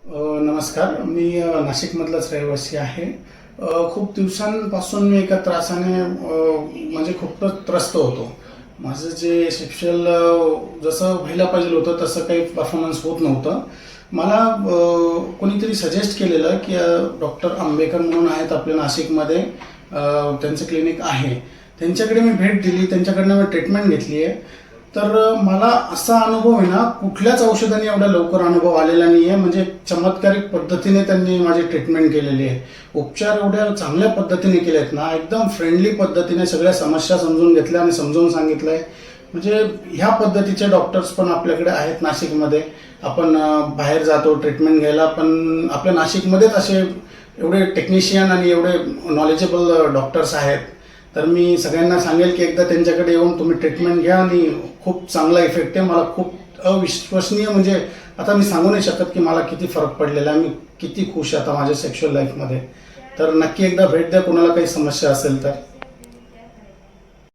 नमस्कार. मी नाशिकमधलाच रहिवासी आहे. खूप दिवसांपासून मी एका त्रासाने म्हणजे खूपच त्रस्त होतो. माझं जे सेक्शुअल जसं व्हायला पाहिजे होतं तसं काही परफॉर्मन्स होत नव्हतं. मला कोणीतरी सजेस्ट केलेलं की डॉक्टर आंबेकर म्हणून आहेत आपल्या नाशिकमध्ये, त्यांचं क्लिनिक आहे. त्यांच्याकडे मी भेट दिली, त्यांच्याकडनं मी ट्रीटमेंट घेतली आहे. तर मला असा अनुभव आहे ना, कुठल्याच औषधाने एवढा लवकर अनुभव आलेला नाही आहे. म्हणजे चमत्कारिक पद्धतीने त्यांनी माझी ट्रीटमेंट केलेली आहे. उपचार एवढ्या चांगल्या पद्धतीने केले आहेत ना, एकदम फ्रेंडली पद्धतीने सगळ्या समस्या समजून घेतल्या आणि समजून सांगितलं आहे. म्हणजे ह्या पद्धतीचे डॉक्टर्स पण आपल्याकडे आहेत नाशिकमध्ये. आपण बाहेर जातो ट्रीटमेंट घ्यायला, पण आपल्या नाशिकमध्येच असे एवढे टेक्निशियन आणि एवढे नॉलेजेबल डॉक्टर्स आहेत. तर मी सगळ्यांना सांगेल की एकदा त्यांच्याकडे येऊन तुम्ही ट्रीटमेंट घ्या आणि खूप चांगला इफेक्ट आहे. मला खूप अविश्वसनीय, म्हणजे आता मी सांगू नाही शकत की मला किती फरक पडलेला आहे. मी किती खुश आहे आता माझ्या सेक्शुअल लाईफमध्ये. तर नक्की एकदा भेट द्या कोणाला काही समस्या असेल तर.